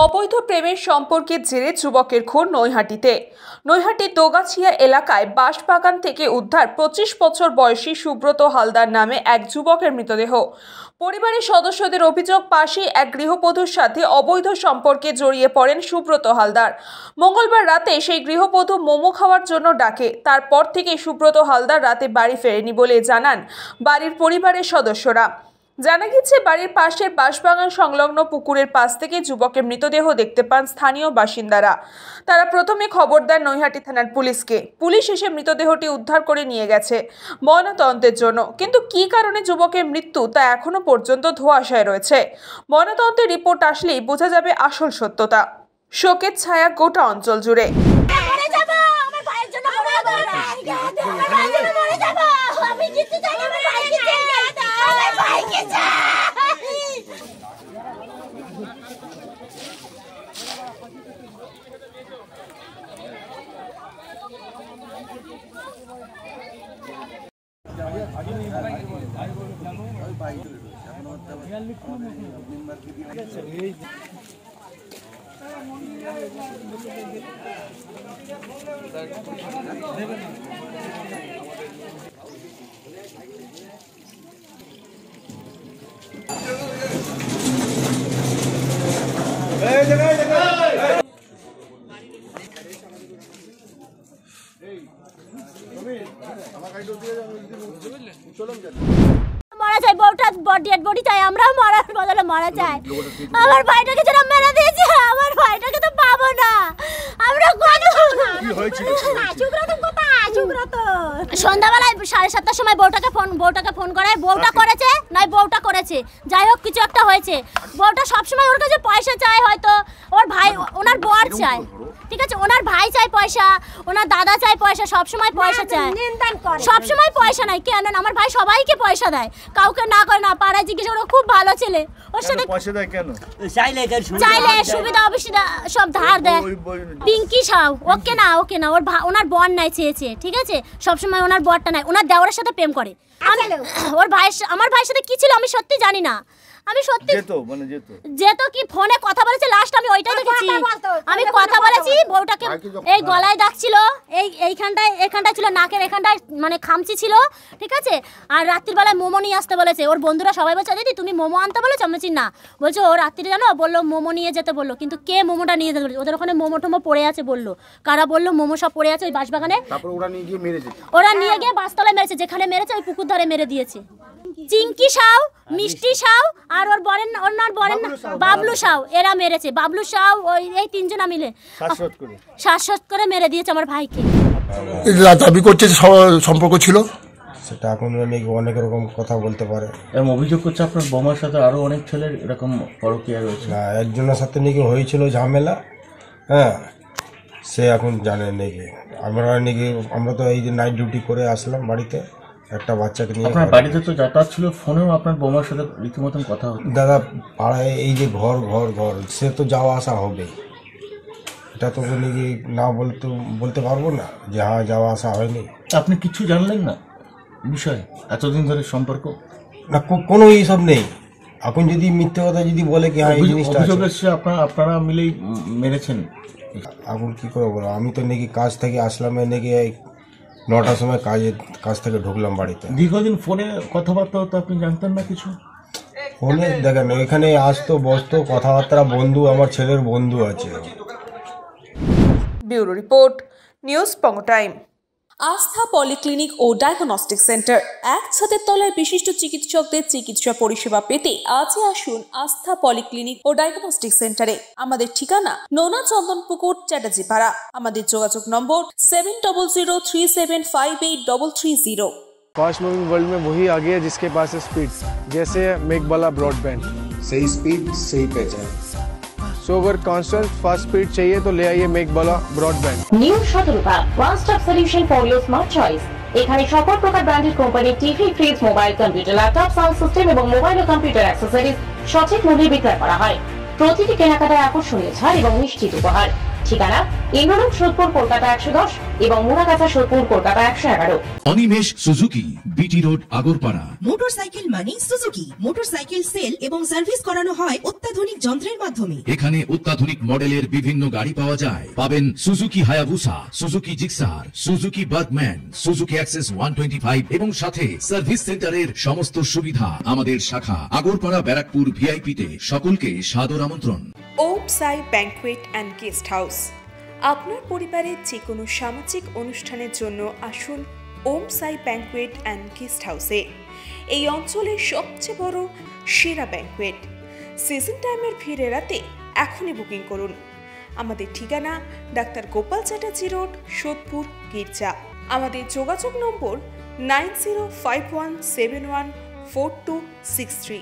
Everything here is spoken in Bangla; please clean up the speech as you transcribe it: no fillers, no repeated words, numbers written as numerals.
অবৈধ প্রেমের সম্পর্কের জেরে যুবকের খুন নৈহাটিতে। নৈহাটির দোগাছিয়া এলাকায় বাঁশবাগান থেকে উদ্ধার 25 বছর বয়সী সুব্রত হালদার নামে এক যুবকের মৃতদেহ। পরিবারের সদস্যদের অভিযোগ, পাশেই এক গৃহবধূর সাথে অবৈধ সম্পর্কে জড়িয়ে পড়েন সুব্রত হালদার। মঙ্গলবার রাতে সেই গৃহবধূ মোমো খাওয়ার জন্য ডাকে। তারপর থেকে সুব্রত হালদার রাতে বাড়ি ফেরেনি বলে জানান বাড়ির পরিবারের সদস্যরা। জানা গেছে, বাড়ির পাশের বাঁশবাগান সংলগ্ন পুকুরের পাশ থেকে যুবকের মৃতদেহ দেখতে পান স্থানীয় বাসিন্দারা। তারা প্রথমে খবর দেন নৈহাটি থানার পুলিশকে। পুলিশ এসে মৃতদেহটি উদ্ধার করে নিয়ে গেছে ময়নাতদন্তের জন্য। কিন্তু কী কারণে যুবকের মৃত্যু তা এখনো পর্যন্ত ধোঁয়াশায় রয়েছে। ময়নাতদন্তের রিপোর্ট আসলেই বোঝা যাবে আসল সত্যতা। শোকের ছায়া গোটা অঞ্চল জুড়ে। মারা যায়, বউটা ডেড বডি চাই, আমরা মারার বদলে মারা যায়। আমার ভাইটাকে যারা মেরে দিয়েছে, আমার ভাইটাকে তো পাবো না আমরা। সন্ধ্যাবেলায় 7:30টার সময় বউটাকে ফোন করায়, বউটা করেছে নয় বউটা করেছে, যাই হোক কিছু একটা হয়েছে। বউটা সবসময় ওর কাছে পয়সা চায়, হয়তো ওর ভাই ওনার বর চায়, ঠিক আছে, ওনার ভাই চাই পয়সা, ওনার দাদা চাই পয়সা, সবসময় পয়সা চায়, সবসময় পয়সা নাই। কেন আমার ভাই সবাইকে পয়সা দেয়, কাউকে না করে না। পাড়ায় জিজ্ঞেস করে, খুব ভালো ছেলে, ওর সাথে পয়সা দেয় কেন? চাইলে সুবিধা অসুবিধা সব ধার দেয়। পিঙ্কি সাউ ওকে না ওনার বর নাই চেয়েছে, ঠিক আছে, সবসময় ওনার বরটা নাই, ওনার দেওয়ারের সাথে প্রেম করে। ওর ভাই, আমার ভাইয়ের সাথে কি ছিল আমি সত্যি জানি না। আমি সত্যি যেত কি ফোনে কথা বলেছে, লাস্ট আমি ওইটাই দেখেছি। আমি কথা বলেছি, বউটাকে এই গলায় দাগ ছিল, এখানটায় ছিল, নাকের এখানটায় মানে খামচি ছিল, ঠিক আছে। আর রাত্রির বেলায় মোমো নিয়ে আসতে বলেছে। ওর বন্ধুরা সবাই বলছে, দিদি তুমি মোমো আনতে বলেছো? আমি বলছি না। বলছে ও রাত্রি জানো বললো মোমো নিয়ে যেতে বললো, কিন্তু কে মোমোটা নিয়ে যেতে বলছে? ওদের ওখানে মোমো টোমো পড়ে আছে বললো। কারা বললো? মোমো সব পড়ে আছে ওই বাঁশবাগানে। ওরা নিয়ে গিয়ে বাসতলায় মেরেছে, যেখানে মেরেছে ওই পুকুর ধারে মেরে দিয়েছে। চিঙ্কি সাউ, মিষ্টি সাউ আর ওর বরের বাবলু সাউ, এরা মেরেছে। বাবলু সাউ এই তিনজনা মিলে শ্বাসরোধ করে মেরে দিয়েছে আমার ভাইকে। দাবি করছে সম্পর্ক ছিল, সেটা এখন অনেক রকম কথা বলতে পারে। এরকম অভিযোগ করছে আপনার বোমার সাথে আরো অনেক ছেলের এরকম পরকীয়া রয়েছে। না, একজনের সাথে নাকি হয়েছিল ঝামেলা, হ্যাঁ, সে এখন জানে নাকি। আমরা তো এই যে নাইট ডিউটি করে আসলাম বাড়িতে, একটা বাচ্চাকে নিয়ে। আপনার বাড়িতে তো যাতায়াত ছিল, ফোনেও আপনার বোমার সাথে রীতিমতন কথা হতো। দাদা পাড়ায় এই যে ঘর সে তো যাওয়া আসা হবে, এটা তো নাকি না বলতে পারবো না যে হ্যাঁ যাওয়া আসা হয়নি। আপনি কিছু জানলেন না বিষয় এতদিন ধরে সম্পর্ক? না, কোনো এইসব নেই। এখন যদি মিথ্যে কথা যদি বলে কি হ্যাঁ এই জিনিসটা এসছে, আপনারা মিলেই মেরেছেন, এখন কি করে বলো? আমি তো নাকি কাজ থেকে আসলাম, নাকি 9টার সময় কাজ থেকে ঢুকলাম বাড়িতে। দীর্ঘদিন ফোনে কথাবার্তা হতো, আপনি জানতেন না কিছু? ফোনে দেখেন, এখানে আসতো বসতো, কথাবার্তা, বন্ধু, আমার ছেলের বন্ধু আছে। ব্যুরো রিপোর্ট, নিউজ পঙ্গ টাইম। আস্থা পলিক্লিনিক ও ডায়াগনস্টিক সেন্টার, এক ছাদের তলায় বিশিষ্ট চিকিৎসকদের চিকিৎসা পরিষেবা পেতে আজই আসুন আস্থা পলিক্লিনিক ও ডায়াগনস্টিক সেন্টারে। আমাদের ঠিকানা নোনা চন্দনপুকুর, চ্যাটার্জিপাড়া। আমাদের যোগাযোগ নম্বর 7003758330। फास्ट मूविंग वर्ल्ड में वही आ गया जिसके पास है स्पीड, जैसे मेघबाला ब्रॉडबैंड। सही स्पीड सही पहचान। सो अगर कांस्टेंट फास्ट स्पीड चाहिए तो ले आइए मेघबाला ब्रॉडबैंड। নিউ সতর্কতা, one stop solution for your smart choice. এখানে সকল প্রকার ব্র্যান্ডেড কোম্পানির TV, fridge, mobile, computer, laptop, sound system এবং মোবাইল ও কম্পিউটার অ্যাক্সেসরিজ সঠিক মূল্যে বিক্রয় করা হয়। প্রতিটি কেনাকাটায় আকর্ষণীয় ছাড় এবং নিশ্চিত উপহার। ঠিকানা ইন্দ্রলোক সোদপুর কলকাতা 110 এবং Muragachha Sodepur Kolkata 111। Animesh Suzuki, BT road, Agarpara. Motorcycle মানে সুজুকি। মোটরসাইকেল সেল এবং সার্ভিস করানো হয় অত্যাধুনিক যন্ত্রের মাধ্যমে। এখানে অত্যাধুনিক মডেলের বিভিন্ন গাড়ি পাওয়া যায়। পাবেন Suzuki Hayabusa, Suzuki Gixxer, Suzuki Bergman, Suzuki access 125 এবং সাথে সার্ভিস সেন্টারের সমস্ত সুবিধা। আমাদের শাখা আগরপাড়া ব্যারাকপুর ভিআইপি তে। সকলকে সাদর আমন্ত্রণ। ওম সাই ব্যাংকুয়েট অ্যান্ড গেস্ট হাউস। আপনার পরিবারের যে কোনো সামাজিক অনুষ্ঠানের জন্য আসুন ওম সাই ব্যাংকুয়েট অ্যান্ড গেস্ট হাউসে। এই অঞ্চলের সবচেয়ে বড় সেরা ব্যাংকুয়েট। সিজন টাইমের ভিড় এড়াতে এখনই বুকিং করুন। আমাদের ঠিকানা ডাক্তার গোপাল চ্যাটার্জি রোড, সোদপুর, গির্জা। আমাদের যোগাযোগ নম্বর 9051714263।